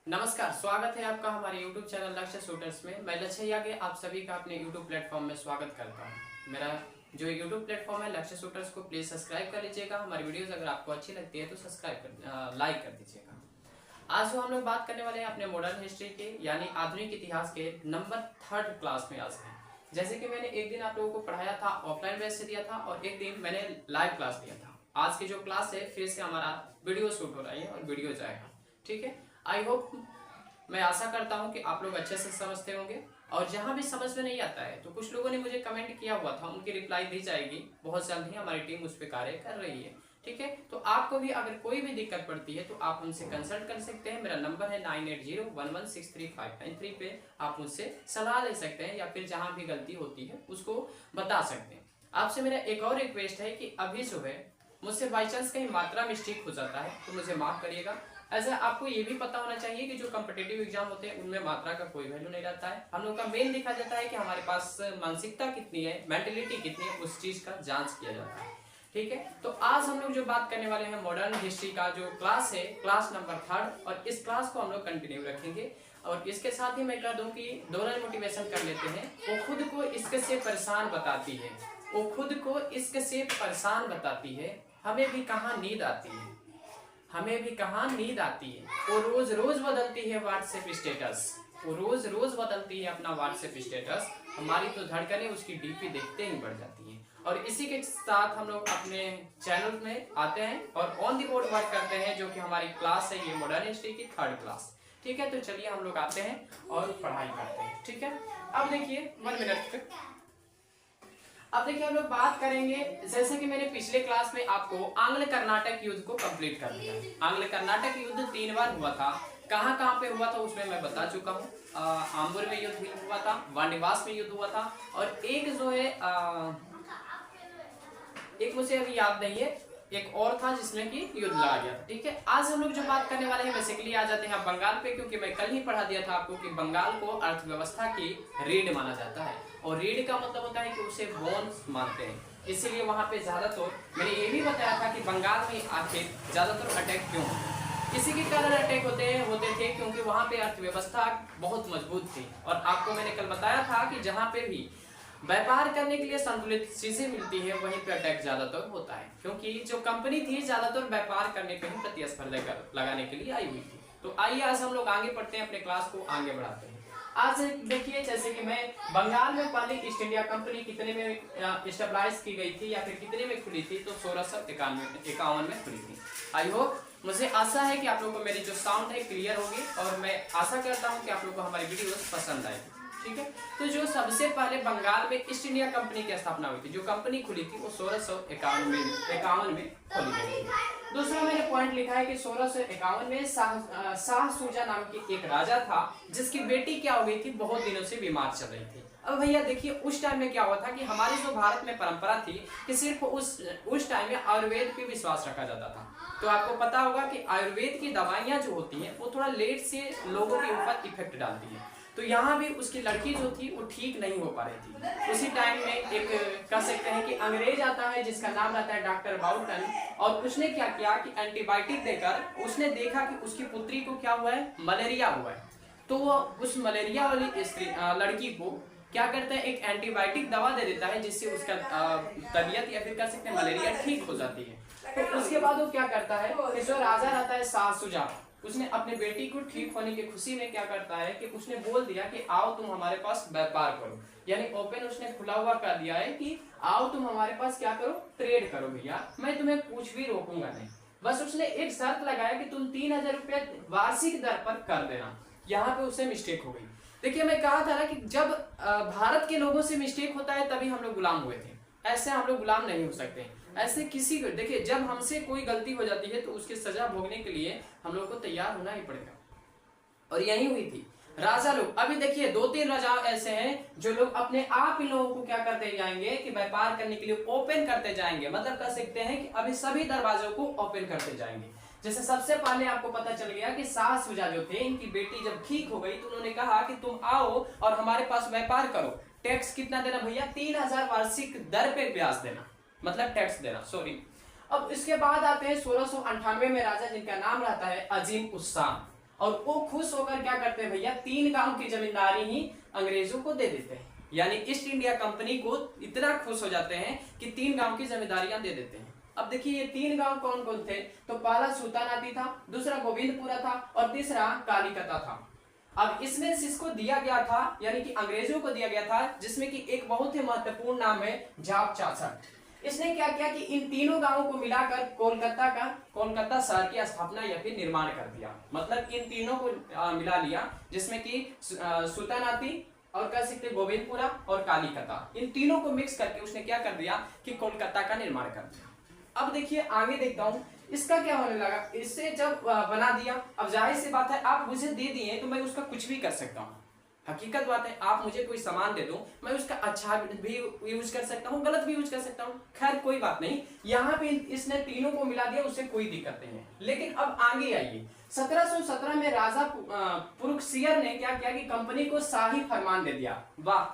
नमस्कार, स्वागत है आपका हमारे YouTube चैनल लक्ष्य शूटर्स में। मैं लक्ष्य आगे आप सभी का अपने YouTube प्लेटफॉर्म में स्वागत करता हूं। मेरा जो YouTube प्लेटफॉर्म है लक्ष्य शूटर्स को प्लीज सब्सक्राइब कर लीजिएगा। हमारी वीडियोस अगर आपको अच्छी लगती है तो लाइक कर दीजिएगा। आज जो हम लोग बात करने वाले हैं अपने मॉडर्न हिस्ट्री के यानी आधुनिक इतिहास के नंबर 3 क्लास में आज है। जैसे कि मैंने एक दिन आप लोगों को पढ़ाया था, ऑफलाइन बेस से दिया था और एक दिन मैंने लाइव क्लास दिया था। आज की जो क्लास है फिर से हमारा वीडियो शूट हो रही है और वीडियो जाएगा, ठीक है। आई होप, मैं आशा करता हूं कि आप लोग अच्छे से समझते होंगे और जहां भी समझ में नहीं आता है तो कुछ लोगों ने मुझे कमेंट किया हुआ था, उनकी रिप्लाई दी जाएगी बहुत जल्द ही। हमारी टीम उस पर कार्य कर रही है, ठीक है। तो आपको भी अगर कोई भी दिक्कत पड़ती है तो आप उनसे कंसल्ट कर सकते हैं। मेरा नंबर है 9801163593 पे आप मुझसे सलाह ले सकते हैं या फिर जहां भी गलती होती है उसको बता सकते हैं। आपसे मेरा एक और रिक्वेस्ट है कि अभी जो है मुझसे बाई चांस कहीं मात्रा मिस्टेक हो जाता है तो मुझे माफ करिएगा। ऐसा आपको ये भी पता होना चाहिए कि जो कॉम्पिटिटिव एग्जाम होते हैं उनमें मात्रा का कोई वैल्यू नहीं रहता है। हम लोग का मेन देखा जाता है कि हमारे पास मानसिकता कितनी है, मेंटेलिटी कितनी है, उस चीज का जांच किया जाता है, ठीक है। तो आज हम लोग जो बात करने वाले हैं मॉडर्न हिस्ट्री का जो क्लास है, क्लास नंबर 3, और इस क्लास को हम लोग कंटिन्यू रखेंगे। और इसके साथ ही मैं कह दूं कि दोनों मोटिवेशन कर लेते हैं। वो खुद को इश्क से परेशान बताती है, वो खुद को इश्क से परेशान बताती है, हमें भी कहाँ नींद आती है, हमें भी कहाँ नींद आती है। वो रोज रोज बदलती है व्हाट्सएप स्टेटस, वो रोज रोज बदलती है अपना व्हाट्सएप स्टेटस। हमारी तो धड़कनें उसकी डीपी देखते ही बढ़ जाती हैं। और इसी के साथ हम लोग अपने चैनल में आते हैं और ऑन दी बोर्ड वर्क करते हैं, जो कि हमारी क्लास है ये मॉडर्न हिस्ट्री की 3 क्लास, ठीक है। तो चलिए हम लोग आते हैं और पढ़ाई करते हैं, ठीक है। अब देखिए 1 मिनट, अब देखिए हम लोग बात करेंगे। जैसे कि मैंने पिछले क्लास में आपको आंग्ल कर्नाटक युद्ध को कंप्लीट कर दिया। आंग्ल कर्नाटक युद्ध 3 बार हुआ था। कहां कहां पे हुआ था उसमें मैं बता चुका हूँ। आम्बुर में युद्ध हुआ था, वानिवास में युद्ध हुआ था, और एक जो है एक मुझे अभी याद नहीं है, एक और था जिसमें कि युद्ध लगा गया था, ठीक है। आज हम लोग जो बात करने वाले हैं बेसिकली आ जाते हैं बंगाल पे, क्योंकि मैं कल ही पढ़ा दिया था आपको कि बंगाल को अर्थव्यवस्था की रीढ़ माना जाता है। और रीढ़ का मतलब होता है कि उसे बोन्स मानते हैं, इसीलिए वहां पे ज्यादातर मैंने ये भी बताया था कि बंगाल में आखिर ज्यादातर अटैक क्यों होते हैं। इसी के कारण अटैक होते थे क्योंकि वहां पे अर्थव्यवस्था बहुत मजबूत थी। और आपको मैंने कल बताया था कि जहां पे भी व्यापार करने के लिए संतुलित चीजें मिलती है वहीं पे अटैक ज्यादातर होता है, क्योंकि जो कंपनी थी ज्यादातर व्यापार करने पे ही प्रतिस्पर्धा लगाने के लिए आई हुई थी। तो आइए आज हम लोग आगे बढ़ते हैं, अपने क्लास को आगे बढ़ाते हैं। आज देखिए, जैसे कि मैं बंगाल में पहली ईस्ट इंडिया कंपनी कितने में स्टेबलाइज की गई थी या फिर कितने में खुली थी, तो 1651 में खुली थी। आई होप, मुझे आशा है कि आप लोगों को मेरी जो साउंड है क्लियर होगी और मैं आशा करता हूँ कि आप लोगों को हमारी वीडियो पसंद आएगी, ठीक है। तो जो सबसे पहले बंगाल में ईस्ट इंडिया कंपनी की स्थापना हुई थी, जो कंपनी खुली थी वो 1651 में खोली गई थी। दूसरा मैंने पॉइंट लिखा है कि 1651 में शाह सूजा नाम की एक राजा था, जिसकी बेटी क्या हो गई थी, बहुत दिनों से बीमार चल रही थी। अब भैया देखिए, उस टाइम में क्या हुआ था कि हमारे जो भारत में परंपरा थी कि सिर्फ उस टाइम में आयुर्वेद पे विश्वास रखा जाता था। तो आपको पता होगा कि आयुर्वेद की दवाइयां जो होती हैं वो थोड़ा लेट से लोगों के ऊपर इफेक्ट डालती है। तो यहाँ भी उसकी लड़की जो थी वो ठीक नहीं हो पा रही थी। उसी टाइम में एक कह सकते हैं कि अंग्रेज आता है जिसका नाम रहता है डॉक्टर बाउटन, और उसने क्या किया कि एंटीबायोटिक देकर उसने देखा कि उसकी पुत्री को क्या हुआ है, मलेरिया हुआ है। तो वो उस मलेरिया वाली लड़की को क्या करता है, एक एंटीबायोटिक दवा दे देता है जिससे उसका तबीयत या फिर कह सकते हैं मलेरिया ठीक हो जाती है। तो उसके बाद वो क्या करता है, जो राजा रहता है शाह सुजा, उसने अपने बेटी को ठीक होने की खुशी में क्या करता है कि उसने बोल दिया कि आओ तुम हमारे पास व्यापार करो, यानी ओपन उसने खुला हुआ कर दिया है कि आओ तुम हमारे पास क्या करो, ट्रेड करो भैया, मैं तुम्हें कुछ भी रोकूंगा नहीं। बस उसने एक शर्त लगाया कि तुम 3000 रुपया वार्षिक दर पर कर देना। यहाँ पे उससे मिस्टेक हो गई। देखिए, मैं कहा था ना कि जब भारत के लोगों से मिस्टेक होता है तभी हम लोग गुलाम हुए थे, ऐसे हम लोग गुलाम नहीं हो सकते। ऐसे किसी को देखिए, जब हमसे कोई गलती हो जाती है तो उसकी सजा भोगने के लिए हम लोग को तैयार होना ही पड़ेगा, और यही हुई थी। राजा लोग अभी देखिए 2-3 राजा ऐसे हैं जो लोग अपने आप इन लोगों को क्या करते जाएंगे कि व्यापार करने के लिए ओपन करते जाएंगे, मतलब कह सकते हैं कि अभी सभी दरवाजों को ओपन करते जाएंगे। जैसे सबसे पहले आपको पता चल गया कि शाह सुजा जो थे, इनकी बेटी जब ठीक हो गई तो उन्होंने कहा कि तुम आओ और हमारे पास व्यापार करो। टैक्स कितना देना भैया, 3000 वार्षिक दर पे ब्याज देना, मतलब टैक्स देना, सॉरी। अब इसके बाद आते हैं 1698 में राजा जिनका नाम रहता है अजीम उस शान। और वो खुश होकर क्या करते हैं भैया, 3 गांव की जमींदारी ही अंग्रेजों को दे देते हैं। यानी ईस्ट इंडिया कंपनी को इतना खुश हो जाते हैं कि 3 गांव की जमींदारियां दे देते हैं। अब देखिए ये 3 गांव कौन कौन थे, तो पहला सुल्तानाती था, दूसरा गोविंदपुरा था और तीसरा कालीकता था। अब इसमें इसको दिया गया था, यानी कि अंग्रेजों को दिया गया था, जिसमें कि एक बहुत ही महत्वपूर्ण नाम है जाप चाचा। इसने क्या किया कि इन तीनों गांवों को मिलाकर कोलकाता शहर की स्थापना या फिर निर्माण कर दिया। मतलब इन तीनों को मिला लिया, जिसमें कि सुल्तानाती और कह सकते गोविंदपुरा और कालीकता, इन तीनों को मिक्स करके उसने क्या कर दिया कि कोलकाता का निर्माण कर दिया। अब देखिए आगे देखता हूं इसका क्या होने लगा। इससे जब बना दिया, अब जाहिर सी बात है आप मुझे दे दिए तो मैं उसका कुछ भी कर सकता हूँ। हकीकत बात है, आप मुझे कोई सामान दे दो, मैं उसका अच्छा भी यूज कर सकता हूँ, गलत भी यूज कर सकता हूँ। खैर कोई बात नहीं, यहाँ पे इसने तीनों को मिला दिया, उससे कोई दिक्कत नहीं है। लेकिन अब आगे आइए, 1717 में राजा पुरुषियर ने क्या किया कि कंपनी को शाही फरमान दे दिया। वाह,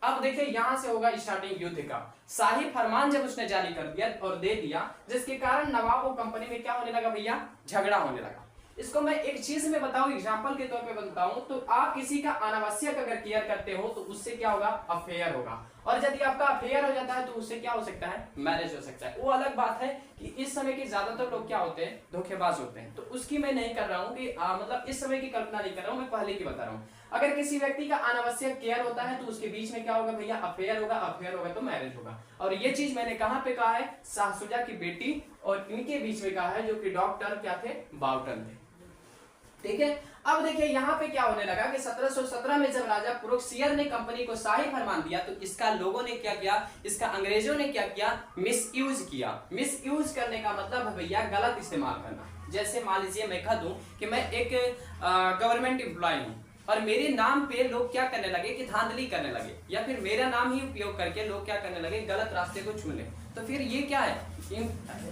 अब देखिए यहां से होगा स्टार्टिंग युद्ध का। शाही फरमान जब उसने जारी कर दिया और दे दिया, जिसके कारण नवाब और कंपनी में क्या होने लगा भैया, झगड़ा होने लगा। इसको मैं एक चीज में बताऊं, एग्जांपल के तौर पे बताऊं, तो आप किसी का अनावश्यक अगर केयर करते हो तो उससे क्या होगा, अफेयर होगा। और यदि आपका अफेयर हो जाता है तो उससे क्या हो सकता है, मैरिज हो सकता है। वो अलग बात है कि इस समय के ज्यादातर लोग क्या होते हैं, धोखेबाज होते हैं। तो उसकी मैं नहीं कर रहा हूँ कि मतलब इस समय की कल्पना नहीं कर रहा हूँ, मैं पहले की बता रहा हूँ। अगर किसी व्यक्ति का अनावश्यक केयर होता है तो उसके बीच में क्या होगा भैया, अफेयर होगा, अफेयर होगा तो मैरिज होगा। और ये चीज मैंने कहां पे कहा है, शाहसुजा की बेटी और इनके बीच में कहा है, जो कि डॉक्टर क्या थे, बाउटन थे। ठीक है, अब देखिए यहाँ पे क्या होने लगा कि 1717 में जब राजा पुरुषियर ने कंपनी को शाही फरमान दिया तो इसका लोगों ने क्या किया, इसका अंग्रेजों ने क्या किया, मिसयूज किया। मिसयूज करने का मतलब है भैया गलत इस्तेमाल करना। जैसे मान लीजिए मैं कह दूं कि मैं एक गवर्नमेंट एम्प्लॉय हूं और मेरे नाम पे लोग क्या करने लगे कि धांधली करने लगे, या फिर मेरा नाम ही उपयोग करके लोग क्या करने लगे, गलत रास्ते को चुन ले। तो फिर ये क्या है,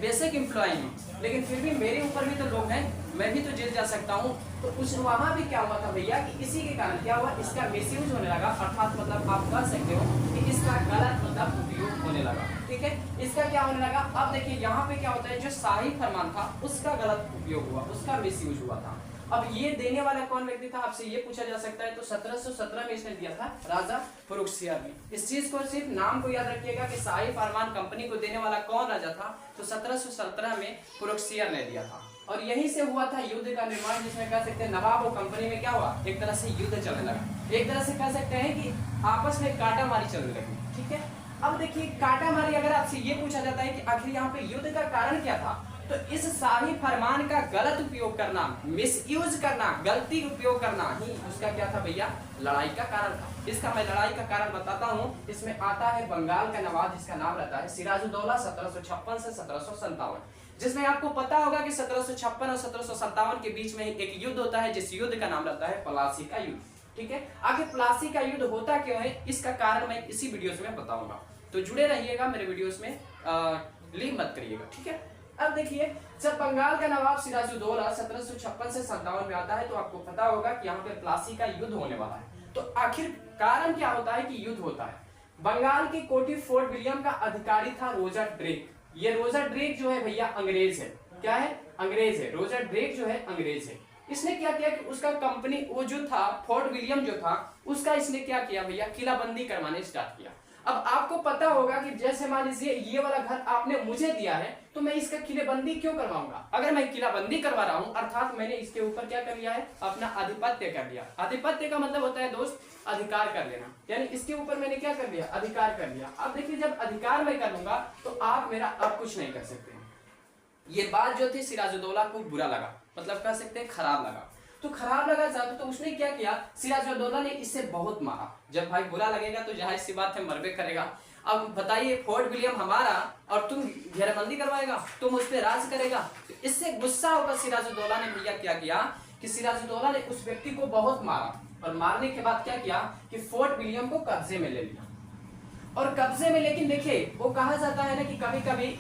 बेसिक एम्प्लॉय हूँ लेकिन फिर भी मेरे ऊपर भी तो लोग हैं, मैं भी तो जेल जा सकता हूँ। तो उस वहां भी क्या हुआ था भैया कि इसी के कारण क्या हुआ, इसका मिसयूज होने लगा। अर्थात मतलब आप कह सकते हो कि इसका गलत मतलब उपयोग होने लगा। ठीक है, इसका क्या होने लगा। अब देखिए यहाँ पे क्या होता है, जो शाही फरमान था उसका गलत उपयोग हुआ, उसका मिसयूज हुआ था। अब ये देने वाला कौन व्यक्ति था, आपसे ये पूछा जा सकता है। तो 1717 में इसने दिया था राजा पुरुषियर ने। इस चीज को सिर्फ नाम को याद रखिएगा कि शाही फरमान कंपनी को देने वाला कौन राजा था, तो 1717 में पुरुषियर ने दिया था। और यहीं से हुआ था युद्ध का निर्माण, जिसमें कह सकते हैं नवाब और कंपनी में क्या हुआ, एक तरह से युद्ध चलने लगा। एक तरह से कह सकते हैं कि आपस में काटामारी चलने लगी। ठीक है, अब देखिए काटामारी, अगर आपसे ये पूछा जाता है कि आखिर यहाँ पे युद्ध का कारण क्या था, तो इस शाही फरमान का गलत उपयोग करना, मिसयूज करना, गलती उपयोग करना ही उसका क्या था भैया, लड़ाई का कारण था। इसका मैं लड़ाई का कारण बताता हूँ। इसमें आता है बंगाल का नवाब, जिसका नाम रहता है सिराजुद्दौला, 1756 से 1757, जिसमें आपको पता होगा कि 1756 और 1757 के बीच में एक युद्ध होता है, जिस युद्ध का नाम रहता है प्लासी का युद्ध। ठीक है, आगे प्लासी का युद्ध होता क्यों है, इसका कारण मैं इसी वीडियोस में बताऊंगा। तो जुड़े रहिएगा मेरे वीडियोस में, लीव मत करिएगा। ठीक है, अब देखिए जब बंगाल का नवाब सिराजुद्दौला 1756 से 57 में आता है, तो आपको पता होगा कि यहाँ पे प्लासी का युद्ध होने वाला है। तो आखिर कारण क्या होता है कि युद्ध होता है। बंगाल के कोठी फोर्ट विलियम का अधिकारी था रोजर ड्रेक। ये रोजर ड्रेक जो है भैया अंग्रेज है। क्या है, अंग्रेज है। रोजर ड्रेक जो है अंग्रेज है। इसने क्या किया कि उसका कंपनी वो जो था फोर्ट विलियम जो था उसका इसने क्या किया भैया, किलाबंदी करवाने स्टार्ट किया। अब आपको पता होगा कि जैसे मान लीजिए ये वाला घर आपने मुझे दिया है, तो मैं इसका किलेबंदी क्यों करवाऊंगा। अगर मैं किलाबंदी करवा रहा हूं अर्थात मैंने इसके ऊपर क्या कर लिया है, अपना आधिपत्य कर लिया। आधिपत्य का मतलब होता है दोस्त अधिकार कर लेना, यानी इसके ऊपर मैंने क्या कर लिया, अधिकार कर लिया। अब देखिए जब अधिकार मैं कर लूंगा तो आप मेरा अब कुछ नहीं कर सकते। ये बात जो थी सिराजुद्दौला को बुरा लगा, मतलब कह सकते हैं खराब लगा। तो खराब लगा ज्यादा, तो उसने क्या किया, सिराजुद्दौला ने इससे बहुत मारा। जब भाई बुरा लगेगा तो जाहिर सी बात है मरबे करेगा। अब बताइए फोर्ट विलियम हमारा और तुम घेराबंदी करवाएगा, तुम उस पर राज करेगा। तो इससे गुस्सा होकर सिराजुद्दौला ने भैया क्या किया कि सिराजुद्दौला ने उस व्यक्ति को बहुत मारा, और मारने के बाद क्या किया कि फोर्ट विलियम को कब्जे में ले लिया। और कब्जे में, लेकिन देखिए वो कहा जाता है ना कि कभी कभी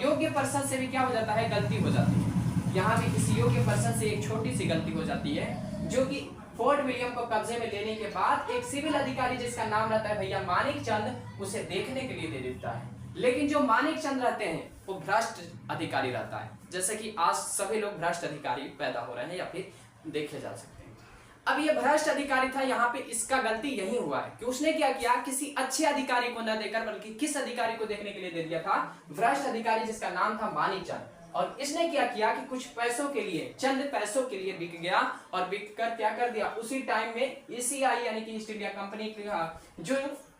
योग्य पर्सन से भी क्या हो जाता है, गलती हो जाती है। यहाँ भी किसी योग्य पर्सन से एक छोटी सी गलती हो जाती है, जो कि फोर्ट विलियम को कब्जे में लेने के बाद एक सिविल अधिकारी जिसका नाम रहता है भैया मानिक चंद, उसे देखने के लिए दे देता है। लेकिन जो मानिक चंद रहते हैं वो भ्रष्ट अधिकारी रहता है। जैसे कि आज सभी लोग भ्रष्ट अधिकारी पैदा हो रहे हैं या फिर देखे जा सकते हैं। अब ये भ्रष्ट अधिकारी था, यहाँ पे इसका गलती यही हुआ है कि उसने क्या किया, किसी अच्छे अधिकारी को न देकर बल्कि किस अधिकारी को देखने के लिए दे दिया था, भ्रष्ट अधिकारी जिसका नाम था माणिकचंद। और इसने क्या किया कि कुछ पैसों के लिए, चंद पैसों के लिए बिक गया और बिक कर क्या कर दिया, उसी टाइम में ईसीआई यानी कि ईस्ट इंडिया कंपनी का जो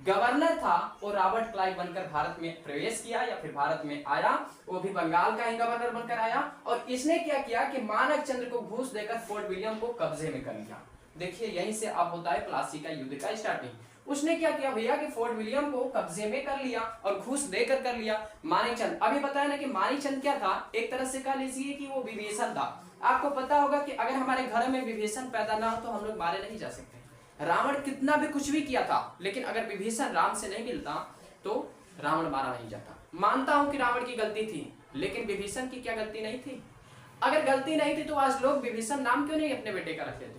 गवर्नर था वो रॉबर्ट क्लाइव बनकर भारत में प्रवेश किया या फिर भारत में आया, वो भी बंगाल का ही गवर्नर बनकर आया। और इसने क्या किया कि माणिकचंद को घूस देकर फोर्ट विलियम को कब्जे में कर लिया। देखिए यहीं से अब होता है प्लासी का युद्ध का स्टार्टिंग। उसने क्या किया भैया कि फोर्ट विलियम को कब्जे में कर लिया और घूस देकर कर लिया। माणिकचंद, अभी बताया ना कि माणिकचंद क्या था, एक तरह से कह लीजिए कि वो विभीषण था। आपको पता होगा कि अगर हमारे घर में विभीषण पैदा ना हो तो हम लोग मारे नहीं जा सकते। रावण कितना भी कुछ भी किया था, लेकिन अगर विभीषण राम से नहीं मिलता तो रावण मारा नहीं जाता। मानता हूं कि रावण की गलती थी, लेकिन विभीषण की क्या गलती नहीं थी? अगर गलती नहीं थी तो आज लोग विभीषण नाम क्यों नहीं अपने बेटे का रख लेते हैं?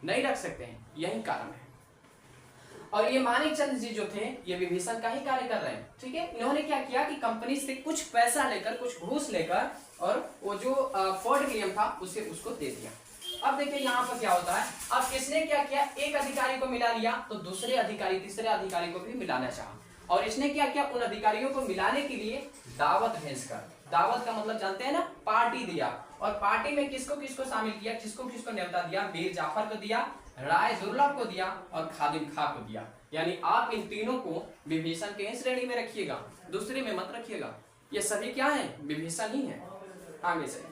नहीं रख सकते हैं, यही कारण है। और ये माणिकचंद जी जो थे ये विभीषण का ही कार्य कर रहे हैं, ठीक है। इन्होंने क्या किया कि कंपनी से कुछ पैसा लेकर, कुछ घूस लेकर और वो जो फोर्ट विलियम था उसे उसको दे दिया। अब देखिए यहाँ पर क्या होता है, अब किसने क्या किया, एक अधिकारी को मिला लिया तो दूसरे अधिकारी, तीसरे अधिकारी को भी मिलाना चाहा। और इसने क्या किया, उन अधिकारियों को मिलाने के लिए दावत भेजकर, दावत का मतलब जानते हैं ना, पार्टी दिया। और पार्टी में किसको किसको शामिल किया, किसको किसको न्योता दिया, मीर जाफर को दिया, राय दुर्लभ को दिया और खादिम खां को दिया। यानी आप इन तीनों को विभीषण के श्रेणी में रखिएगा, दूसरे में मत रखिएगा। ये सभी क्या है, विभीषण ही है। आगे से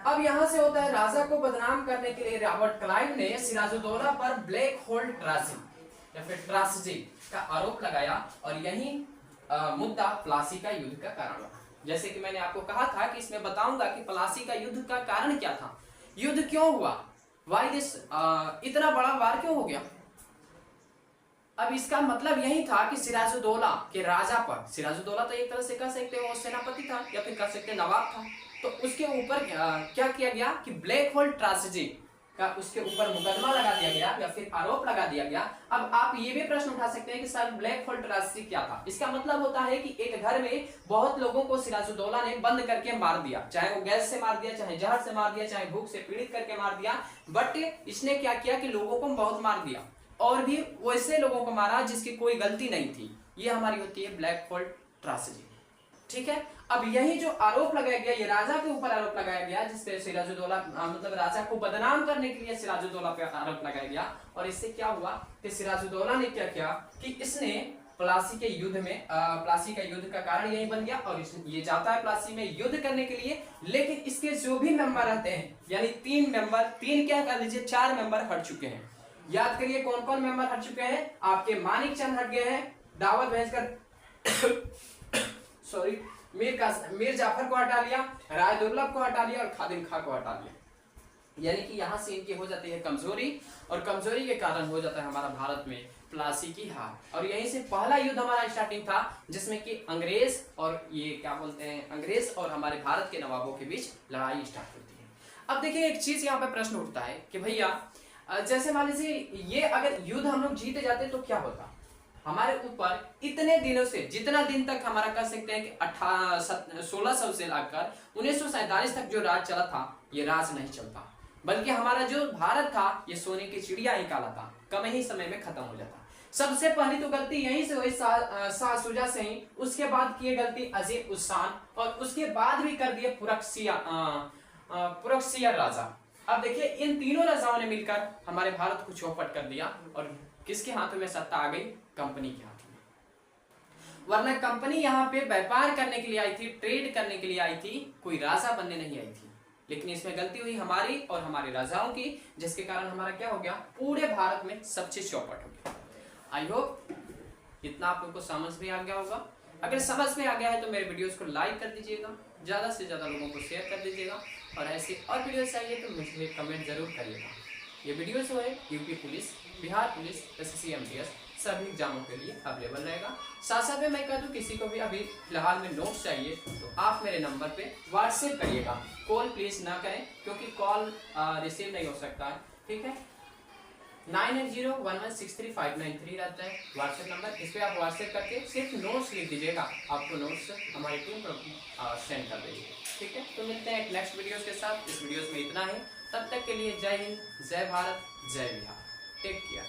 अब यहां से होता है, राजा को बदनाम करने के लिए रॉबर्ट क्लाइव ने सिराजुद्दौला पर ब्लैक होल ट्रांजिट या फिर ट्रांजिट का आरोप लगाया और यही मुद्दा प्लासी का युद्ध का कारण बना। जैसे कि मैंने आपको कहा था कि इसमें बताऊंगा कि प्लासी का युद्ध का कारण क्या था, युद्ध क्यों हुआ, वाई दिस, इतना बड़ा वार क्यों हो गया। अब इसका मतलब यही था कि सिराजुद्दौला के राजा पर, सिराजुद्दौला तो एक तरह से कह सकते हो सेनापति था या फिर कह सकते नवाब था, तो उसके ऊपर क्या किया गया कि ब्लैक होल ट्रांजिट का उसके ऊपर मुकदमा लगा दिया गया या फिर आरोप लगा दिया गया। अब आप ये भी प्रश्न उठा सकते हैं कि सर ब्लैक होल ट्रांजिट क्या था। इसका मतलब होता है कि एक घर में बहुत लोगों को सिराजुद्दौला ने बंद करके मार दिया, चाहे वो गैस से मार दिया, चाहे जहर से मार दिया, चाहे भूख से पीड़ित करके मार दिया, बट इसने क्या किया कि लोगों को बहुत मार दिया और भी वैसे लोगों को मारा जिसकी कोई गलती नहीं थी। ये हमारी होती है ब्लैक होल ट्रांजिट, ठीक है। अब यही जो आरोप लगाया गया, ये राजा के ऊपर आरोप लगाया गया, जिसपे सिराजुद्दौला मतलब राजा को बदनाम करने के लिए सिराजुद्दौला पे आरोप लगाया गया। और इससे क्या हुआ कि सिराजुद्दौला ने क्या किया कि इसने प्लासी के युद्ध में, प्लासी का युद्ध का कारण यही बन गया और ये जाता है प्लासी में युद्ध करने के लिए। लेकिन इसके जो भी मेंबर रहते हैं, यानी 3 मेंबर, 3 क्या कर लीजिए 4 मेंबर हट चुके हैं। याद करिए कौन कौन मेंबर हट चुके हैं, आपके माणिकचंद हट गए हैं, दावत भेजकर सॉरी मीर जाफर को हटा लिया, राय दुर्लभ को हटा लिया और खादिम खां को हटा लिया। यानी कि यहां से इनकी हो जाती है कमजोरी और कमजोरी के कारण हो जाता है हमारा भारत में प्लासी की हार। और यहीं से पहला युद्ध हमारा स्टार्टिंग था जिसमें कि अंग्रेज और ये क्या बोलते हैं, अंग्रेज और हमारे भारत के नवाबों के बीच लड़ाई स्टार्ट होती है। अब देखिए एक चीज यहाँ पे प्रश्न उठता है कि भैया जैसे मान लीजिए ये अगर युद्ध हम लोग जीते जाते तो क्या होता, हमारे ऊपर इतने दिनों से, जितना दिन तक हमारा कह सकते हैं कि 1600 से लेकर 1947 तक जो राज चला था, ये राज नहीं चलता, बल्कि हमारा जो भारत था ये सोने की चिड़िया ही काला था, कम ही समय में खत्म हो जाता। सबसे पहली तो गलती यहीं से हुई शाह शुजा से ही, उसके बाद किए गलती अजीम उस शान और उसके बाद भी कर दिए पुरक्षियर राजा। अब देखिए इन तीनों राजाओं ने मिलकर हमारे भारत को चौपट कर दिया और किसके हाथों में सत्ता आ गई, कंपनी के हाथों में। वरना कंपनी यहाँ पे व्यापार करने के लिए आई थी, ट्रेड करने के लिए आई थी, कोई राजा बनने नहीं आई थी। लेकिन इसमें गलती हुई हमारी और हमारे राजाओं की, जिसके कारण हमारा क्या हो गया, पूरे भारत में सब चीज चौपट हो गया। आई होप इतना आप लोग को समझ में आ गया होगा। अगर समझ में आ गया है तो मेरे वीडियोस को लाइक कर दीजिएगा, ज्यादा से ज्यादा लोगों को शेयर कर दीजिएगा और ऐसे और वीडियोस चाहिए तो मुझे कमेंट जरूर करिएगा। ये वीडियो जो है UP police, Bihar police, SSC MTS सभी एग्जामों के लिए अवेलेबल रहेगा। साथ साथ में मैं कह दूं किसी को भी अभी फिलहाल में नोट्स चाहिए तो आप मेरे नंबर पे व्हाट्सएप करिएगा, कॉल प्लीज ना करें क्योंकि कॉल रिसीव नहीं हो सकता है, ठीक है। 9801163593 रहता है व्हाट्सएप नंबर, इस पर आप व्हाट्सएप करके सिर्फ नोट्स लिख दीजिएगा, आपको नोट्स हमारी टीम को सेंड कर देगी, ठीक है। तो मिलते हैं एक नेक्स्ट वीडियोस के साथ। इस वीडियोस में इतना है। तब तक के लिए जय हिंद, जय भारत, जय बिहार। Take care.